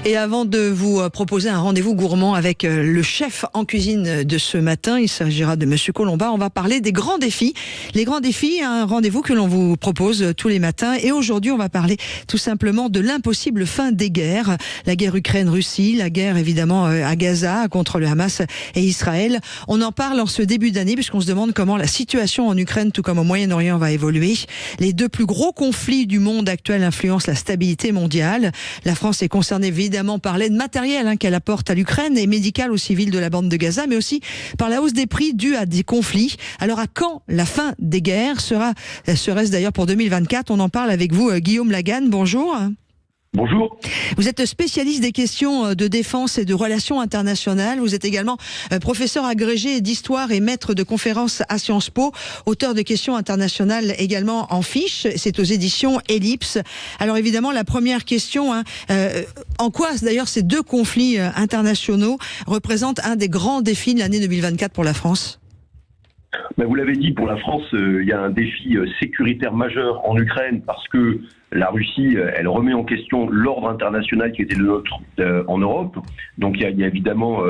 Et avant de vous proposer un rendez-vous gourmand avec le chef en cuisine de ce matin, il s'agira de Monsieur Colomba, on va parler des grands défis. Les grands défis, un rendez-vous que l'on vous propose tous les matins. Et aujourd'hui, on va parler tout simplement de l'impossible fin des guerres. La guerre Ukraine-Russie, la guerre évidemment à Gaza contre le Hamas et Israël. On en parle en ce début d'année puisqu'on se demande comment la situation en Ukraine, tout comme au Moyen-Orient, va évoluer. Les deux plus gros conflits du monde actuel influencent la stabilité mondiale. La France est concernée évidemment par l'aide matérielle qu'elle apporte à l'Ukraine et médicale aux civils de la bande de Gaza, mais aussi par la hausse des prix dus à des conflits. Alors à quand la fin des guerres serait-ce d'ailleurs pour 2024? On en parle avec vous, Guillaume Laganne. Bonjour. Bonjour. Vous êtes spécialiste des questions de défense et de relations internationales. Vous êtes également professeur agrégé d'histoire et maître de conférences à Sciences Po, auteur de questions internationales également en fiche. C'est aux éditions Ellipse. Alors évidemment, la première question, en quoi d'ailleurs ces deux conflits internationaux représentent un des grands défis de l'année 2024 pour la France ? Vous l'avez dit, pour la France, il y a un défi sécuritaire majeur en Ukraine parce que la Russie, elle remet en question l'ordre international qui était le nôtre en Europe. Donc il y a évidemment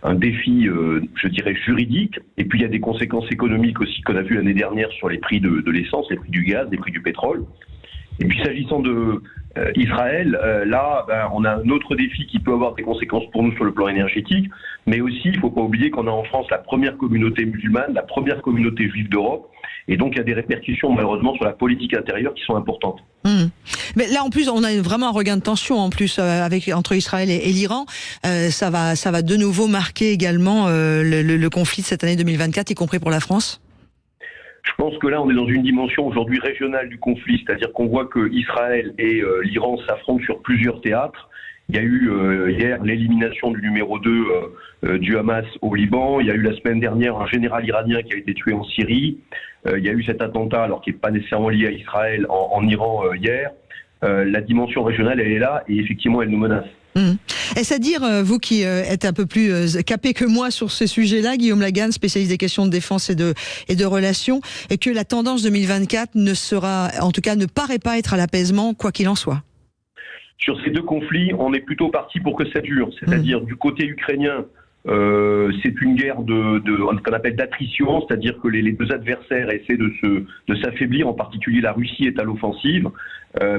un défi, je dirais, juridique. Et puis il y a des conséquences économiques aussi qu'on a vu l'année dernière sur les prix de l'essence, les prix du gaz, les prix du pétrole. Et puis s'agissant de Israël, on a un autre défi qui peut avoir des conséquences pour nous sur le plan énergétique, mais aussi il ne faut pas oublier qu'on a en France la première communauté musulmane, la première communauté juive d'Europe, et donc il y a des répercussions malheureusement sur la politique intérieure qui sont importantes. Mais là en plus on a vraiment un regain de tension en plus entre Israël et l'Iran. Ça va de nouveau marquer également le conflit de cette année 2024, y compris pour la France. Je pense que là, on est dans une dimension aujourd'hui régionale du conflit, c'est-à-dire qu'on voit que Israël et l'Iran s'affrontent sur plusieurs théâtres. Il y a eu hier l'élimination du numéro 2 du Hamas au Liban. Il y a eu la semaine dernière un général iranien qui a été tué en Syrie. Il y a eu cet attentat, alors qui n'est pas nécessairement lié à Israël, en Iran hier. La dimension régionale, elle est là et effectivement, elle nous menace. Est-ce à dire, vous qui êtes un peu plus capé que moi sur ces sujets-là, Guillaume Laganne, spécialiste des questions de défense et de relations, et que la tendance 2024 ne paraît pas être à l'apaisement, quoi qu'il en soit? Sur ces deux conflits, on est plutôt parti pour que ça dure. C'est-à-dire, du côté ukrainien, c'est une guerre ce qu'on appelle d'attrition, c'est-à-dire que les deux adversaires essaient de s'affaiblir, en particulier la Russie est à l'offensive,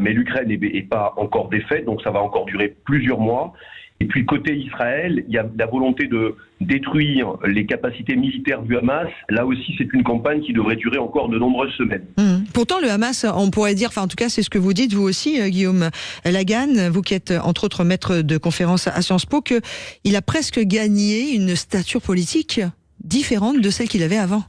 mais l'Ukraine n'est pas encore défaite, donc ça va encore durer plusieurs mois. Et puis côté Israël, il y a la volonté de détruire les capacités militaires du Hamas. Là aussi, c'est une campagne qui devrait durer encore de nombreuses semaines. Pourtant, le Hamas, on pourrait dire, en tout cas, c'est ce que vous dites, vous aussi, Guillaume Laganne, vous qui êtes entre autres maître de conférences à Sciences Po, qu'il a presque gagné une stature politique différente de celle qu'il avait avant.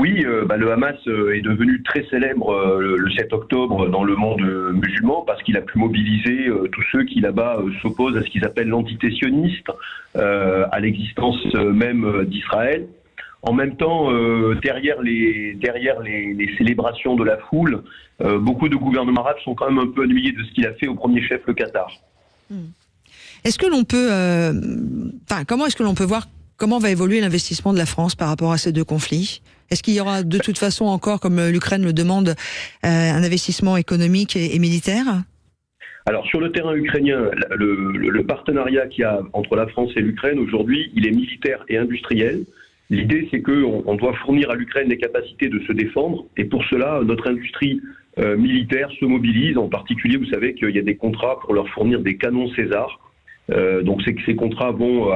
Oui, le Hamas est devenu très célèbre le 7 octobre dans le monde musulman parce qu'il a pu mobiliser tous ceux qui là-bas s'opposent à ce qu'ils appellent l'entité sioniste, à l'existence même d'Israël. En même temps, derrière les célébrations de la foule, beaucoup de gouvernements arabes sont quand même un peu ennuyés de ce qu'il a fait au premier chef, le Qatar. Est-ce que l'on peut, comment est-ce que l'on peut voir comment va évoluer l'investissement de la France par rapport à ces deux conflits? Est-ce qu'il y aura de toute façon encore, comme l'Ukraine le demande, un investissement économique et militaire? Alors sur le terrain ukrainien, le partenariat qu'il y a entre la France et l'Ukraine aujourd'hui, il est militaire et industriel. L'idée c'est qu'on doit fournir à l'Ukraine les capacités de se défendre et pour cela notre industrie militaire se mobilise. En particulier, vous savez qu'il y a des contrats pour leur fournir des canons César. Donc ces contrats vont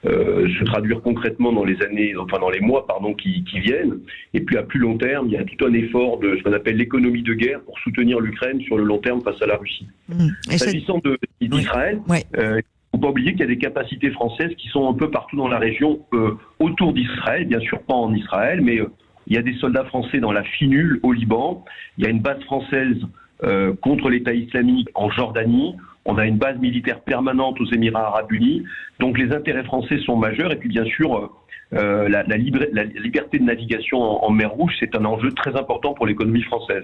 se traduire concrètement dans les mois qui viennent. Et puis à plus long terme, il y a tout un effort de ce qu'on appelle l'économie de guerre pour soutenir l'Ukraine sur le long terme face à la Russie. S'agissant d'Israël, il ne faut pas oublier qu'il y a des capacités françaises qui sont un peu partout dans la région autour d'Israël, bien sûr pas en Israël, mais il y a des soldats français dans la Finule au Liban, il y a une base française contre l'État islamique en Jordanie. On a une base militaire permanente aux Émirats arabes unis. Donc les intérêts français sont majeurs. Et puis bien sûr, la liberté de navigation en mer Rouge, c'est un enjeu très important pour l'économie française.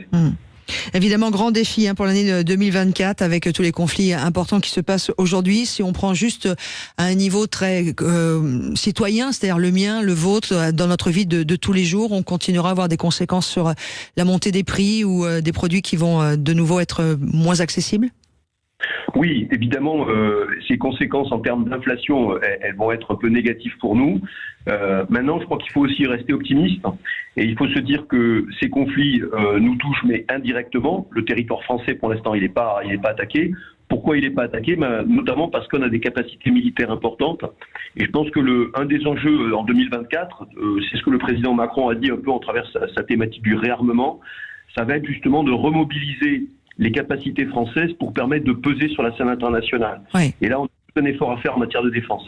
Évidemment, grand défi pour l'année 2024 avec tous les conflits importants qui se passent aujourd'hui. Si on prend juste à un niveau très citoyen, c'est-à-dire le mien, le vôtre, dans notre vie de tous les jours, on continuera à avoir des conséquences sur la montée des prix ou des produits qui vont de nouveau être moins accessibles? Oui, évidemment, ces conséquences en termes d'inflation, elles vont être un peu négatives pour nous. Maintenant, je crois qu'il faut aussi rester optimiste et il faut se dire que ces conflits nous touchent, mais indirectement. Le territoire français, pour l'instant, il n'est pas attaqué. Pourquoi il n'est pas attaqué? Notamment parce qu'on a des capacités militaires importantes. Et je pense que un des enjeux en 2024, c'est ce que le président Macron a dit un peu en travers sa thématique du réarmement, ça va être justement de remobiliser les capacités françaises pour permettre de peser sur la scène internationale. Ouais. Et là, on a un effort à faire en matière de défense.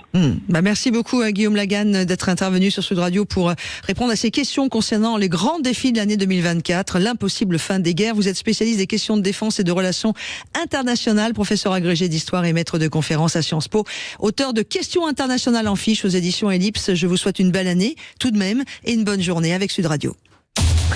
Merci beaucoup à Guillaume Laganne d'être intervenu sur Sud Radio pour répondre à ces questions concernant les grands défis de l'année 2024, l'impossible fin des guerres. Vous êtes spécialiste des questions de défense et de relations internationales, professeur agrégé d'histoire et maître de conférences à Sciences Po, auteur de Questions internationales en fiche aux éditions Ellipse. Je vous souhaite une belle année tout de même et une bonne journée avec Sud Radio.